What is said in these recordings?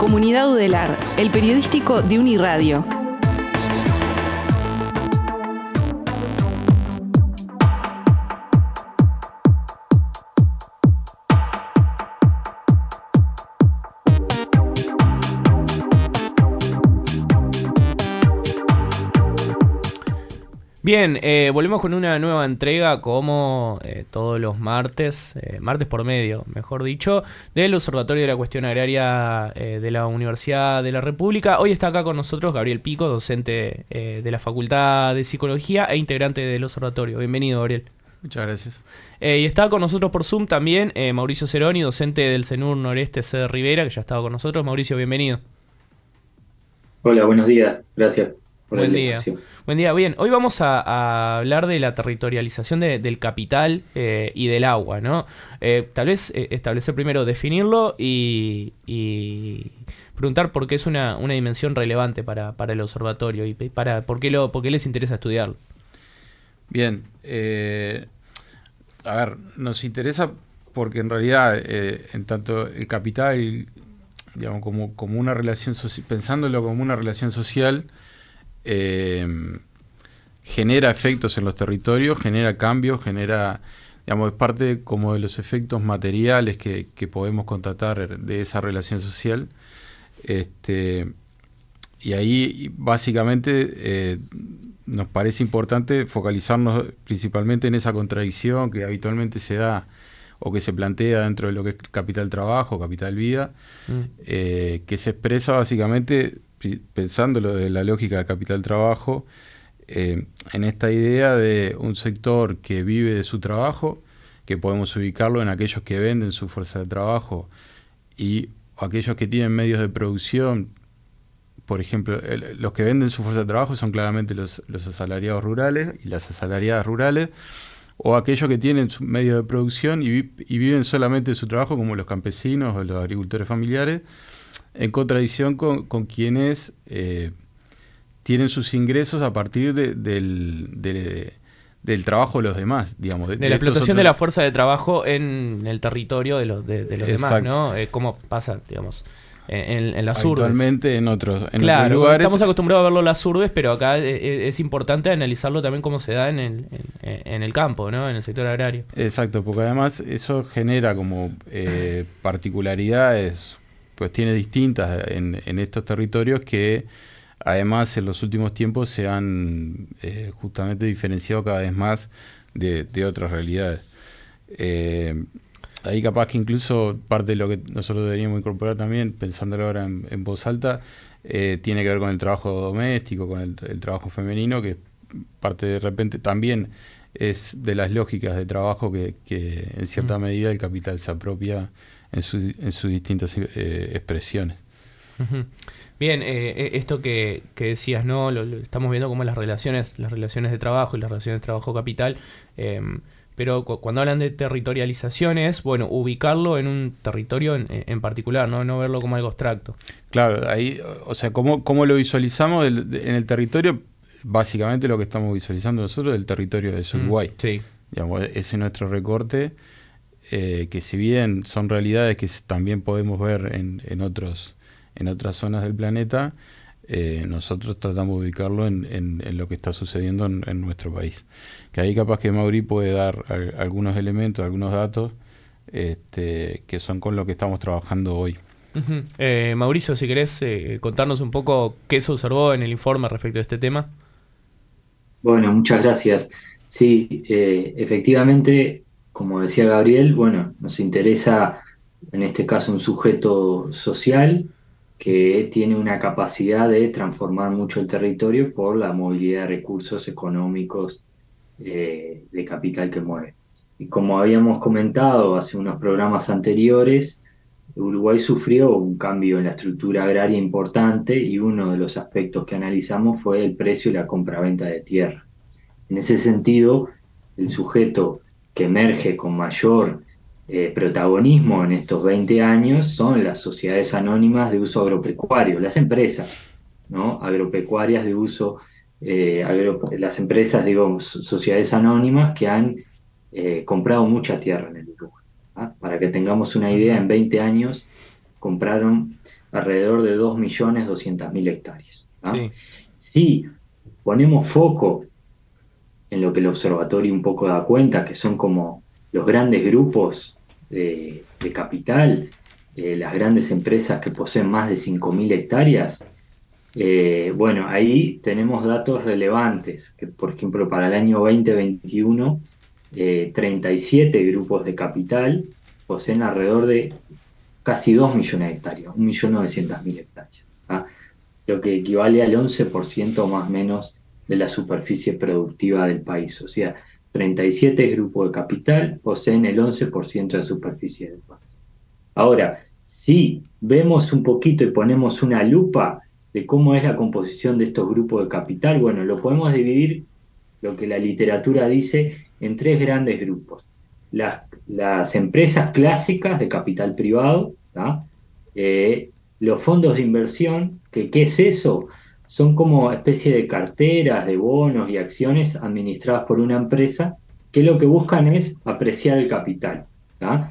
Comunidad Udelar, el periodístico de Uniradio. Bien, volvemos con una nueva entrega como todos los martes por medio, mejor dicho, del Observatorio de la Cuestión Agraria de la Universidad de la República. Hoy está acá con nosotros Gabriel Pico, docente de la Facultad de Psicología e integrante del Observatorio. Bienvenido, Gabriel. Muchas gracias. Y está con nosotros por Zoom también Mauricio Ceroni, docente del CENUR Noreste C de Rivera, que ya estaba con nosotros. Mauricio, bienvenido. Hola, buenos días. Gracias por Buen la día. invitación. Buen día. Bien, hoy vamos a hablar de la territorialización del capital y del agua, ¿no? Tal vez establecer primero, definirlo y preguntar por qué es una dimensión relevante para el observatorio y por qué les interesa estudiarlo. Bien. A ver, nos interesa porque en realidad, en tanto el capital, digamos, como una relación social, pensándolo como una relación social, genera efectos en los territorios, genera cambios, digamos, es parte como de los efectos materiales que podemos constatar de esa relación social. Y ahí básicamente nos parece importante focalizarnos principalmente en esa contradicción que habitualmente se da o que se plantea dentro de lo que es capital trabajo, capital vida, que se expresa básicamente, pensándolo de la lógica de capital trabajo, en esta idea de un sector que vive de su trabajo, que podemos ubicarlo en aquellos que venden su fuerza de trabajo y aquellos que tienen medios de producción. Por ejemplo, los que venden su fuerza de trabajo son claramente los asalariados rurales y las asalariadas rurales, o aquellos que tienen sus medios de producción y viven solamente de su trabajo, como los campesinos o los agricultores familiares, en contradicción con quienes tienen sus ingresos a partir del trabajo de los demás, digamos. De la explotación de la fuerza de trabajo en el territorio de los demás, ¿no? ¿Cómo pasa, digamos, en las urbes? Actualmente en otros claro, lugares. Estamos acostumbrados a verlo en las urbes, pero acá es importante analizarlo también cómo se da en el campo, ¿no? En el sector agrario. Exacto, porque además eso genera como particularidades, cuestiones distintas en estos territorios que además en los últimos tiempos se han justamente diferenciado cada vez más de otras realidades. Ahí capaz que incluso parte de lo que nosotros deberíamos incorporar también, pensándolo ahora en voz alta, tiene que ver con el trabajo doméstico, con el trabajo femenino, que parte de repente también es de las lógicas de trabajo que en cierta medida el capital se apropia en sus distintas expresiones. Uh-huh. Bien, esto que decías, ¿no? Lo estamos viendo como las relaciones de trabajo y las relaciones de trabajo-capital, pero cuando hablan de territorializaciones, bueno, ubicarlo en un territorio en particular, no verlo como algo abstracto. Claro, ahí, o sea, ¿cómo lo visualizamos en el territorio? Básicamente lo que estamos visualizando nosotros es el territorio de Uruguay. Sí. Digamos, ese es nuestro recorte, que si bien son realidades que también podemos ver en otras zonas del planeta, nosotros tratamos de ubicarlo en lo que está sucediendo en nuestro país. Que ahí capaz que Mauri puede dar algunos elementos, algunos datos que son con lo que estamos trabajando hoy. Uh-huh. Mauricio, si querés contarnos un poco qué se observó en el informe respecto a este tema. Bueno, muchas gracias. Sí, efectivamente, como decía Gabriel, bueno, nos interesa en este caso un sujeto social que tiene una capacidad de transformar mucho el territorio por la movilidad de recursos económicos, de capital que mueve. Y como habíamos comentado hace unos programas anteriores, Uruguay sufrió un cambio en la estructura agraria importante y uno de los aspectos que analizamos fue el precio y la compraventa de tierra. En ese sentido, el sujeto que emerge con mayor protagonismo en estos 20 años son las sociedades anónimas de uso agropecuario, las empresas, ¿no? Agropecuarias de uso, las empresas, digo, sociedades anónimas que han comprado mucha tierra en el Uruguay. ¿Ah? Para que tengamos una idea, en 20 años compraron alrededor de 2.200.000 hectáreas. ¿Ah? Sí. Si ponemos foco en lo que el observatorio un poco da cuenta, que son como los grandes grupos de capital, las grandes empresas que poseen más de 5.000 hectáreas, bueno, ahí tenemos datos relevantes, que por ejemplo para el año 2021, 37 grupos de capital poseen alrededor de casi 2 millones de hectáreas, 1.900.000 hectáreas, ¿ah? Lo que equivale al 11% más o menos de la superficie productiva del país. O sea, 37 grupos de capital poseen el 11% de la superficie del país. Ahora, si vemos un poquito y ponemos una lupa de cómo es la composición de estos grupos de capital, bueno, lo podemos dividir, lo que la literatura dice, en tres grandes grupos. Las empresas clásicas de capital privado, ¿tá? Los fondos de inversión, que ¿qué es eso? Son como especie de carteras, de bonos y acciones administradas por una empresa que lo que buscan es apreciar el capital, ¿tá?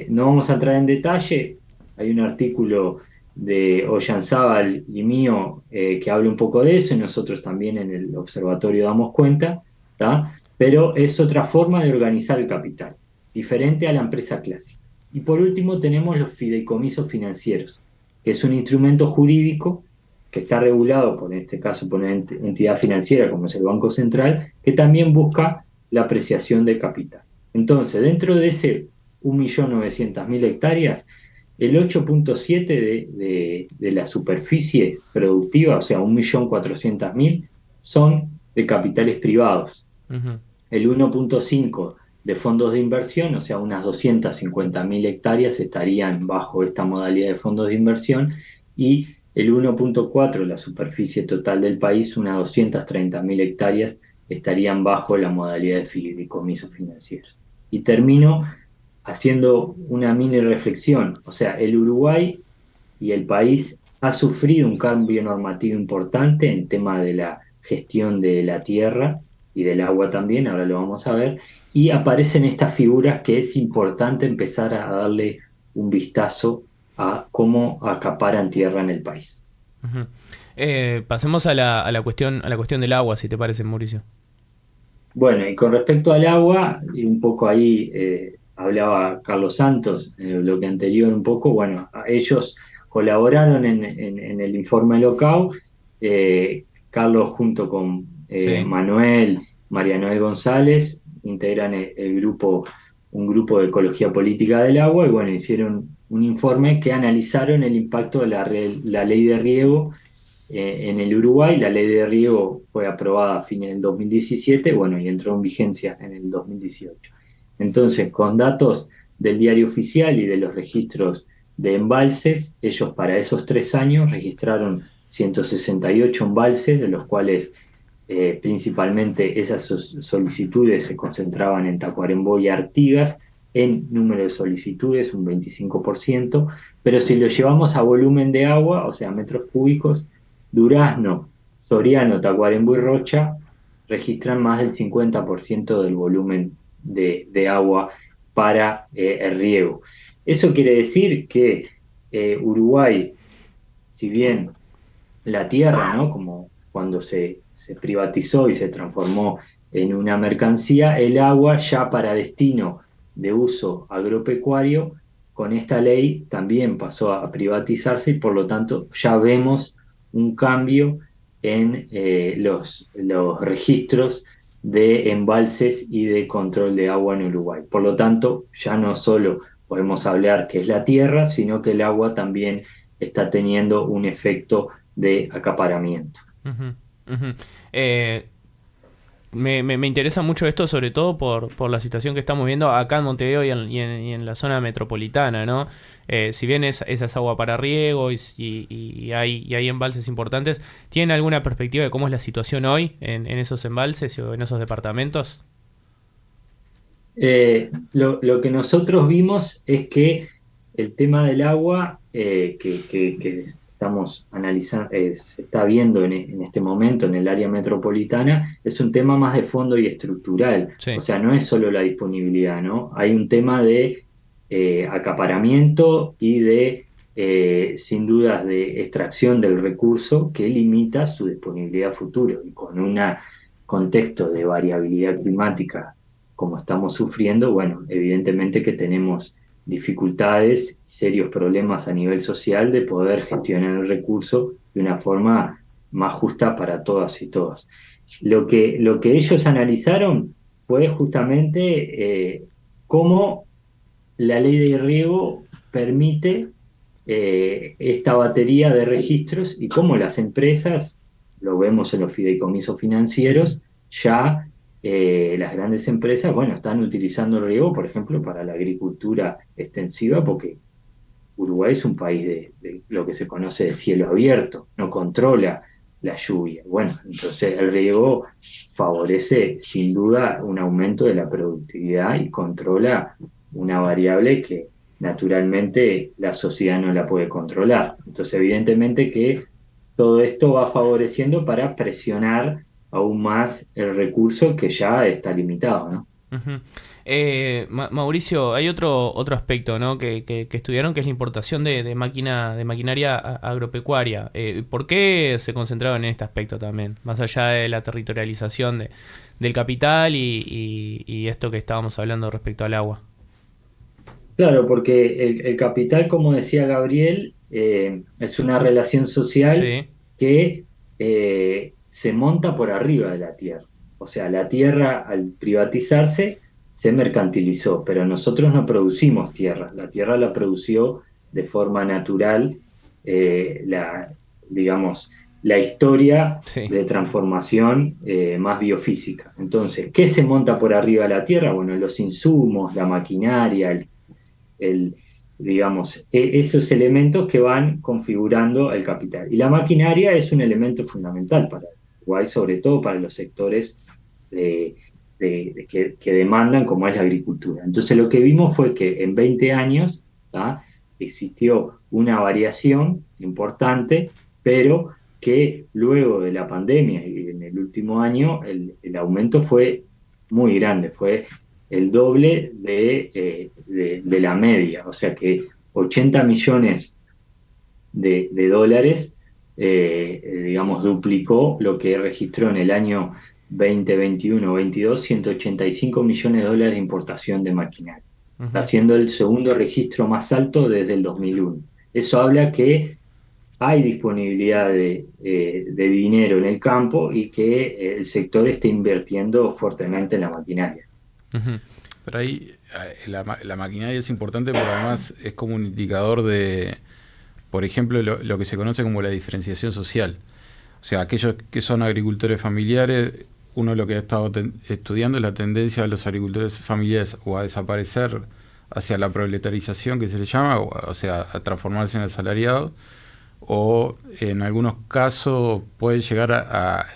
No vamos a entrar en detalle, hay un artículo de Oyarzábal y mío que habla un poco de eso, y nosotros también en el observatorio damos cuenta, ¿tá? Pero es otra forma de organizar el capital, diferente a la empresa clásica. Y por último tenemos los fideicomisos financieros, que es un instrumento jurídico que está regulado, por en este caso, por una entidad financiera como es el Banco Central, que también busca la apreciación de capital. Entonces, dentro de ese 1.900.000 hectáreas, el 8.7 de la superficie productiva, o sea, 1.400.000, son de capitales privados. Ujú. El 1.5 de fondos de inversión, o sea, unas 250.000 hectáreas estarían bajo esta modalidad de fondos de inversión, y el 1.4, la superficie total del país, unas 230.000 hectáreas, estarían bajo la modalidad de fideicomisos financieros. Y termino haciendo una mini reflexión, o sea, el Uruguay y el país ha sufrido un cambio normativo importante en tema de la gestión de la tierra y del agua también, ahora lo vamos a ver, y aparecen estas figuras que es importante empezar a darle un vistazo a cómo acaparan tierra en el país. Ujú. Pasemos a la cuestión del agua, si te parece, Mauricio. Bueno, y con respecto al agua, y un poco ahí hablaba Carlos Santos en el bloque anterior un poco, bueno, ellos colaboraron en el informe Locao, Carlos junto con Sí. Manuel, María Noel González, integran el grupo, un grupo de ecología política del agua, y bueno, hicieron un informe que analizaron el impacto de la ley de riego en el Uruguay. La ley de riego fue aprobada a fines del 2017, bueno, y entró en vigencia en el 2018. Entonces, con datos del diario oficial y de los registros de embalses, ellos para esos 3 años registraron 168 embalses, de los cuales principalmente esas solicitudes se concentraban en Tacuarembó y Artigas, en número de solicitudes un 25%, pero si lo llevamos a volumen de agua, o sea, metros cúbicos, Durazno, Soriano, Tacuarembó y Rocha registran más del 50% del volumen de agua para el riego. Eso quiere decir que Uruguay, si bien la tierra, ¿no? Como cuando se privatizó y se transformó en una mercancía, el agua ya para destino de uso agropecuario, con esta ley también pasó a privatizarse, y por lo tanto ya vemos un cambio en los registros de embalses y de control de agua en Uruguay. Por lo tanto, ya no solo podemos hablar que es la tierra, sino que el agua también está teniendo un efecto de acaparamiento. Ujú, ujú. Eh, me interesa mucho esto, sobre todo por la situación que estamos viendo acá en Montevideo y en la zona metropolitana, ¿no? Si bien esa es agua para riego y hay embalses importantes, ¿tienen alguna perspectiva de cómo es la situación hoy en esos embalses o en esos departamentos? Lo que nosotros vimos es que el tema del agua que estamos analizando, se está viendo en este momento en el área metropolitana, es un tema más de fondo y estructural. O Sí. sea, no es solo la disponibilidad, ¿no? Hay un tema de acaparamiento y de sin dudas de extracción del recurso que limita su disponibilidad a futuro. Y con un contexto de variabilidad climática como estamos sufriendo, bueno, evidentemente que tenemos dificultades, serios problemas a nivel social de poder gestionar el recurso de una forma más justa para todas y todos. Lo que ellos analizaron fue justamente cómo la ley de riego permite esta batería de registros y cómo las empresas, lo vemos en los fideicomisos financieros, ya las grandes empresas, bueno, están utilizando el riego, por ejemplo, para la agricultura extensiva, porque Uruguay es un país de lo que se conoce de cielo abierto, no controla la lluvia. Bueno, entonces el riego favorece sin duda un aumento de la productividad y controla una variable que naturalmente la sociedad no la puede controlar. Entonces, evidentemente que todo esto va favoreciendo para presionar aún más el recurso que ya está limitado, ¿no? Ujú. Mauricio, hay otro aspecto, ¿no? que estudiaron, que es la importación de maquinaria agropecuaria. ¿Por qué se concentraron en este aspecto también? Más allá de la territorialización del capital y esto que estábamos hablando respecto al agua. Claro, porque el capital, como decía Gabriel, es una relación social Sí. que se monta por arriba de la tierra. O sea, la tierra al privatizarse se mercantilizó, pero nosotros no producimos tierra. La tierra la produció de forma natural, digamos, la historia Sí. de transformación más biofísica. Entonces, ¿qué se monta por arriba de la tierra? Bueno, los insumos, la maquinaria, el, digamos, esos elementos que van configurando el capital. Y la maquinaria es un elemento fundamental para Uruguay, sobre todo para los sectores que demandan, como es la agricultura. Entonces lo que vimos fue que en 20 años ¿tá? Existió una variación importante, pero que luego de la pandemia y en el último año el aumento fue muy grande, fue el doble de la media, o sea que 80 millones de dólares, digamos, duplicó lo que registró en el año 2021-22, 185 millones de dólares de importación de maquinaria, Ujú. haciendo el segundo registro más alto desde el 2001. Eso habla que hay disponibilidad de dinero en el campo y que el sector está invirtiendo fuertemente en la maquinaria. Ujú. Pero ahí la maquinaria es importante porque además es como un indicador de, por ejemplo, lo que se conoce como la diferenciación social. O sea, aquellos que son agricultores familiares, uno lo que ha estado estudiando es la tendencia de los agricultores familiares o a desaparecer hacia la proletarización, que se le llama, o sea, a transformarse en asalariados, o en algunos casos pueden llegar a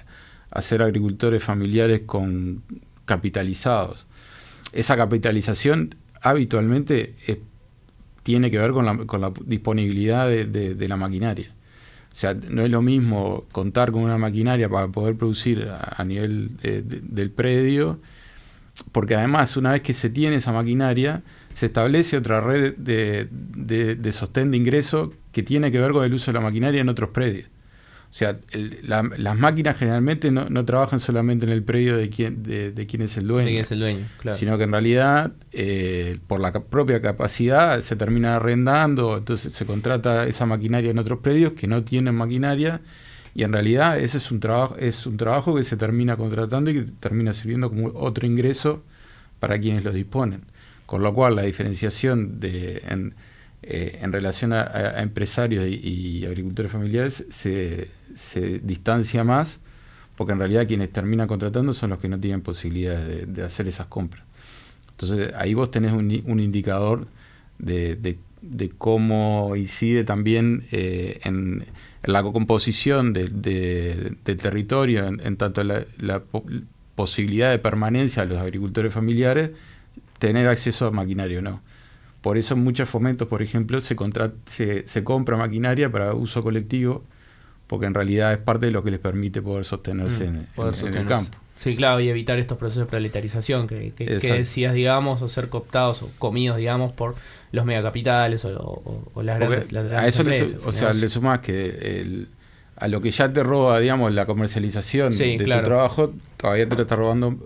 ser agricultores familiares capitalizados. Esa capitalización habitualmente tiene que ver con la disponibilidad de la maquinaria. O sea, no es lo mismo contar con una maquinaria para poder producir a nivel del predio, porque además una vez que se tiene esa maquinaria, se establece otra red de sostén de ingreso que tiene que ver con el uso de la maquinaria en otros predios. O sea, las máquinas generalmente no trabajan solamente en el predio de quién es el dueño. De quién es el dueño, claro. Sino que en realidad, por la propia capacidad, se termina arrendando, entonces se contrata esa maquinaria en otros predios que no tienen maquinaria, y en realidad ese es un trabajo que se termina contratando y que termina sirviendo como otro ingreso para quienes lo disponen. Con lo cual, la diferenciación en relación a empresarios y agricultores familiares se distancia más, porque en realidad quienes terminan contratando son los que no tienen posibilidades de hacer esas compras. Entonces ahí vos tenés un indicador de cómo incide también en la composición del territorio, en tanto la posibilidad de permanencia de los agricultores familiares, tener acceso a maquinaria o no. Por eso en muchos fomentos, por ejemplo, se compra maquinaria para uso colectivo, porque en realidad es parte de lo que les permite poder sostenerse en el campo. Sí, claro, y evitar estos procesos de proletarización que decías, digamos, o ser cooptados o comidos, digamos, por los megacapitales o las grandes a eso empresas. Le sumás que a lo que ya te roba, digamos, la comercialización de tu trabajo, todavía te lo está robando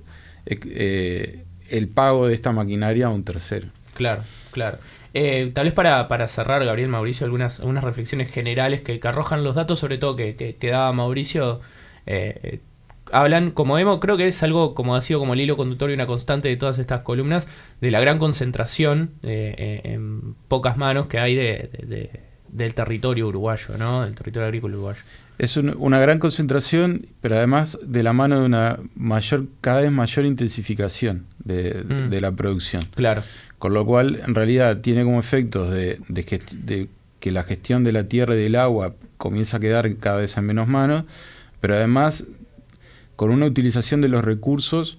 el pago de esta maquinaria a un tercero. Claro. Tal vez para cerrar, Gabriel, Mauricio, algunas reflexiones generales que arrojan los datos, sobre todo que daba Mauricio, hablan, creo que es algo como ha sido como el hilo conductor y una constante de todas estas columnas, de la gran concentración en pocas manos que hay del territorio uruguayo, ¿no? Del territorio agrícola uruguayo. Es una gran concentración, pero además de la mano de una cada vez mayor intensificación de la producción. Claro. Con lo cual, en realidad, tiene como efectos de que la gestión de la tierra y del agua comienza a quedar cada vez en menos manos, pero además con una utilización de los recursos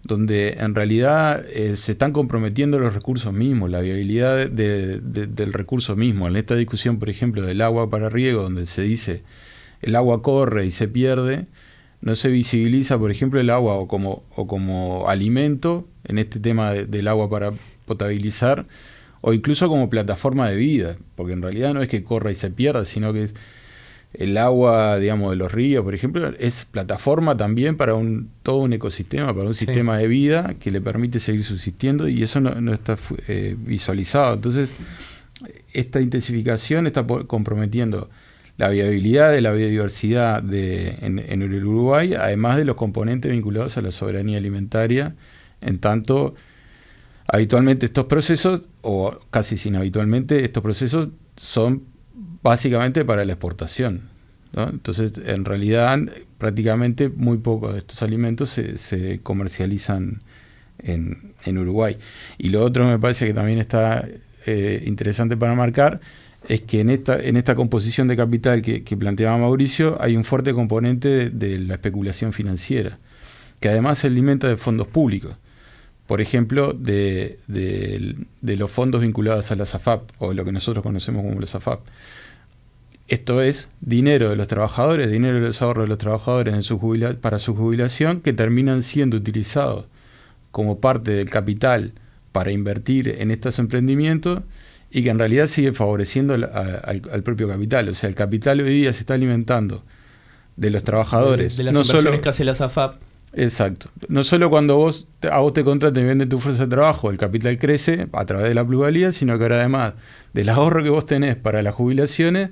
donde en realidad se están comprometiendo los recursos mismos, la viabilidad del recurso mismo. En esta discusión, por ejemplo, del agua para riego, donde se dice el agua corre y se pierde, no se visibiliza, por ejemplo, el agua o como alimento, en este tema del agua para potabilizar, o incluso como plataforma de vida, porque en realidad no es que corra y se pierda, sino que el agua, digamos, de los ríos, por ejemplo, es plataforma también para todo un ecosistema, para un sistema de vida que le permite seguir subsistiendo, y eso no está visualizado. Entonces, esta intensificación está comprometiendo la viabilidad de la biodiversidad en el Uruguay, además de los componentes vinculados a la soberanía alimentaria, en tanto habitualmente estos procesos, o casi sin habitualmente, estos procesos son básicamente para la exportación, ¿no? Entonces, en realidad, prácticamente muy pocos de estos alimentos se comercializan en Uruguay. Y lo otro me parece que también está interesante para marcar, es que en esta composición de capital que planteaba Mauricio, hay un fuerte componente de la especulación financiera, que además se alimenta de fondos públicos. Por ejemplo, de los fondos vinculados a las AFAP, o lo que nosotros conocemos como las AFAP. Esto es dinero de los trabajadores, dinero de los ahorros de los trabajadores para su jubilación, que terminan siendo utilizados como parte del capital para invertir en estos emprendimientos, y que en realidad sigue favoreciendo al propio capital. O sea, el capital hoy día se está alimentando de los trabajadores. De las inversiones que hace las AFAP. Exacto. No solo cuando a vos te contratan y venden tu fuerza de trabajo, el capital crece a través de la plusvalía, sino que ahora además del ahorro que vos tenés para las jubilaciones,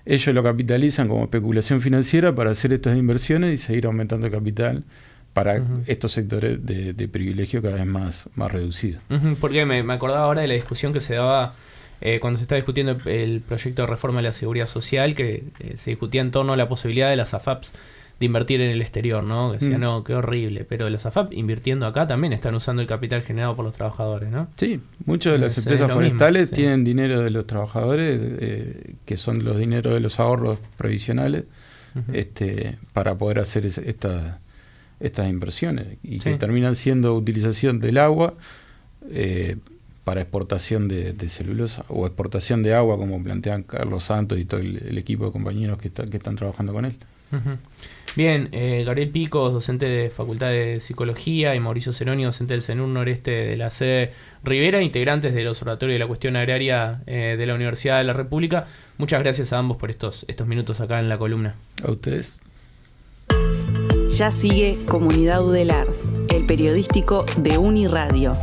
ellos lo capitalizan como especulación financiera para hacer estas inversiones y seguir aumentando el capital para estos sectores de privilegio cada vez más reducidos. Porque me acordaba ahora de la discusión que se daba cuando se estaba discutiendo el proyecto de reforma de la seguridad social, que se discutía en torno a la posibilidad de las AFAPs de invertir en el exterior, ¿no? Decía, no, qué horrible, pero las AFAP invirtiendo acá también están usando el capital generado por los trabajadores, ¿no? Sí, muchas de las empresas forestales tienen dinero de los trabajadores, que son los dineros de los ahorros previsionales, para poder hacer estas inversiones, y que terminan siendo utilización del agua para exportación de celulosa, o exportación de agua, como plantean Carlos Santos y todo el equipo de compañeros que están trabajando con él. Bien, Gabriel Picos, docente de Facultad de Psicología, y Mauricio Ceroni, docente del CENUR Noreste de la sede Rivera, integrantes del Observatorio de la Cuestión Agraria de la Universidad de la República. Muchas gracias a ambos por estos minutos acá en la columna. A ustedes. Ya sigue Comunidad Udelar, el periodístico de Uniradio.